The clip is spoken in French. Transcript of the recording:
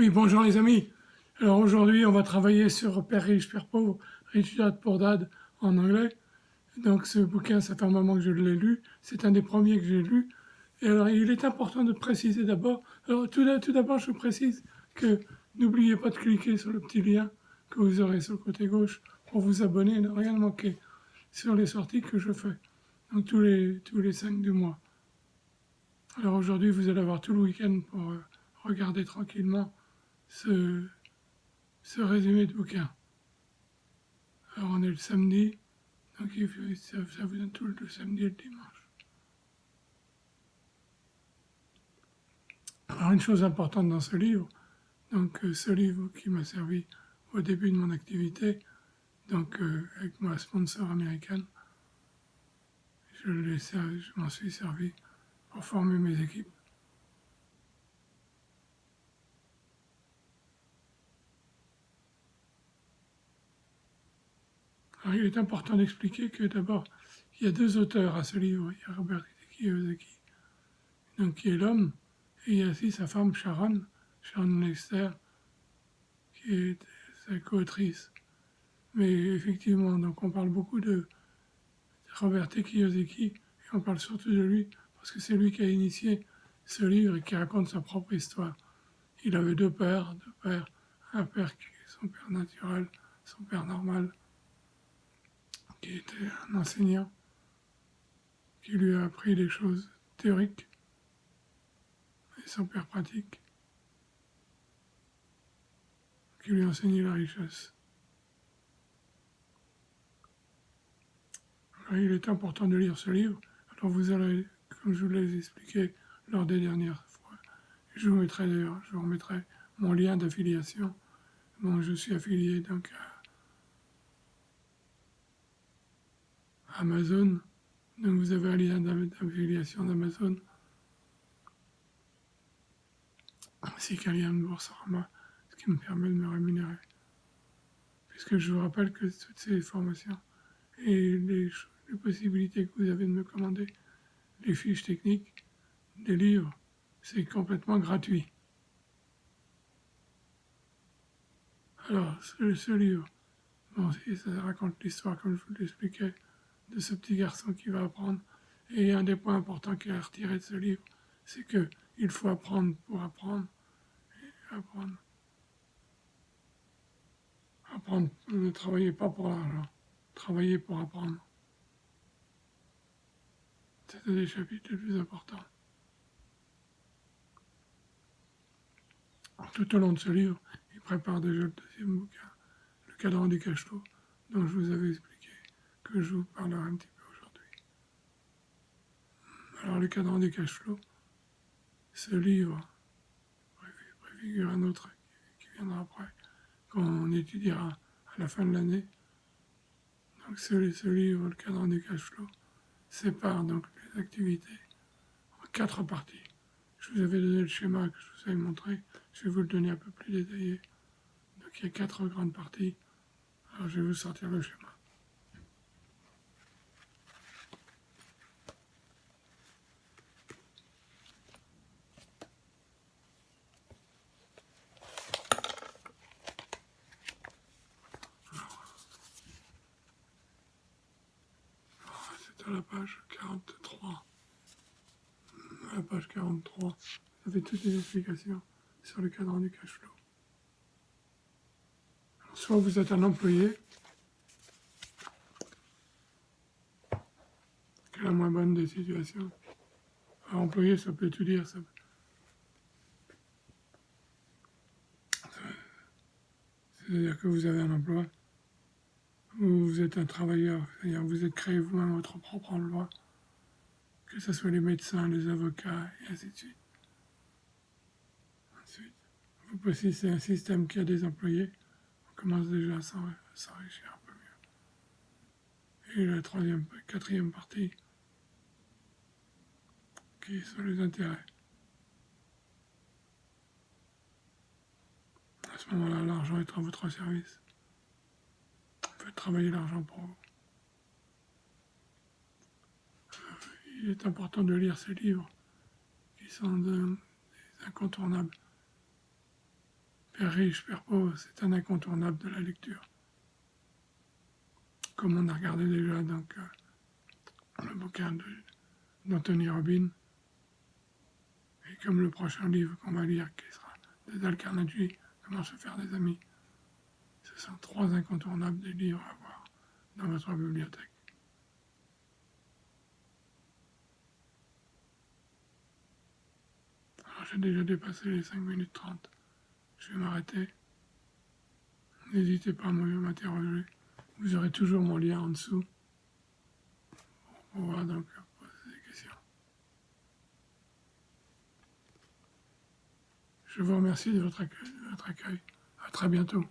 Oui, bonjour les amis. Alors aujourd'hui, on va travailler sur Père riche, Père pauvre, Rich Dad Poor Dad en anglais. Donc ce bouquin, ça fait un moment que je l'ai lu. C'est un des premiers que j'ai lu. Et alors, il est important de préciser d'abord. Alors tout d'abord, je précise que n'oubliez pas de cliquer sur le petit lien que vous aurez sur le côté gauche pour vous abonner et ne rien manquer sur les sorties que je fais. Donc tous les 5 du mois. Alors aujourd'hui, vous allez avoir tout le week-end pour regarder tranquillement ce, ce résumé de bouquin. Alors on est le samedi, donc ça vous donne tout le samedi et le dimanche. Alors une chose importante dans ce livre, donc ce livre qui m'a servi au début de mon activité, donc avec ma sponsor américaine, je m'en suis servi pour former mes équipes. Alors il est important d'expliquer que d'abord, il y a deux auteurs à ce livre. Il y a Robert Kiyosaki, donc qui est l'homme, et il y a aussi sa femme Sharon Lester, qui est sa co-autrice. Mais effectivement, donc on parle beaucoup de Robert Kiyosaki, et on parle surtout de lui, parce que c'est lui qui a initié ce livre et qui raconte sa propre histoire. Il avait deux pères, un père qui est son père naturel, son père normal, qui était un enseignant, qui lui a appris des choses théoriques, et son père pratique, qui lui a enseigné la richesse. Alors, il est important de lire ce livre. Alors vous allez, comme je vous l'ai expliqué lors des dernières fois, je vous remettrai mon lien d'affiliation. Bon, je suis affilié donc à Amazon. Donc vous avez un lien d'affiliation d'Amazon, ainsi qu'un lien de Boursorama, ce qui me permet de me rémunérer. Puisque je vous rappelle que toutes ces formations et les possibilités que vous avez de me commander, les fiches techniques, des livres, c'est complètement gratuit. Alors, ce livre, bon, ça raconte l'histoire, comme je vous l'expliquais, de ce petit garçon qui va apprendre. Et un des points importants qu'il a retiré de ce livre, c'est qu'il faut apprendre pour apprendre. Apprendre. Apprendre. Ne travaillez pas pour l'argent. Travaillez pour apprendre. C'est un des chapitres les plus importants. Tout au long de ce livre, il prépare déjà le deuxième bouquin, Le cadran du cache-flow, dont je vous avais expliqué, que je vous parlerai un petit peu aujourd'hui. Alors, Le cadran du cache-flow, ce livre préfigure un autre qui viendra après, qu'on étudiera à la fin de l'année. Donc ce livre, Le cadran du cash-flow, sépare donc les activités en 4 parties. Je vous avais donné le schéma que je vous avais montré, je vais vous le donner un peu plus détaillé. Donc il y a 4 grandes parties. Alors je vais vous sortir le schéma. C'est à la page 43. À la page 43, vous avez toutes les explications sur le cadran du cash flow. Alors, soit vous êtes un employé, qui est la moins bonne des situations. Un employé, ça peut tout dire. C'est-à-dire que vous avez un emploi, vous êtes un travailleur, c'est-à-dire vous êtes créé vous-même votre propre emploi, que ce soit les médecins, les avocats, et ainsi de suite. Ensuite, vous possédez un système qui a des employés, on commence déjà à s'enrichir un peu mieux. Et la quatrième partie, qui sont les intérêts. À ce moment-là, l'argent est à votre service. Faites travailler l'argent pour vous. Il est important de lire ces livres, qui sont des incontournables. Père riche, Père pauvre, c'est un incontournable de la lecture. Comme on a regardé déjà donc, le bouquin d'Anthony Robbins, et comme le prochain livre qu'on va lire, qui sera de Dale Carnegie, Comment se faire des amis. Ce sont 3 incontournables des livres à voir dans votre bibliothèque. Alors j'ai déjà dépassé les 5 minutes 30. Je vais m'arrêter. N'hésitez pas à m'interroger. Vous aurez toujours mon lien en dessous pour pouvoir donc poser des questions. Je vous remercie de votre accueil. À très bientôt.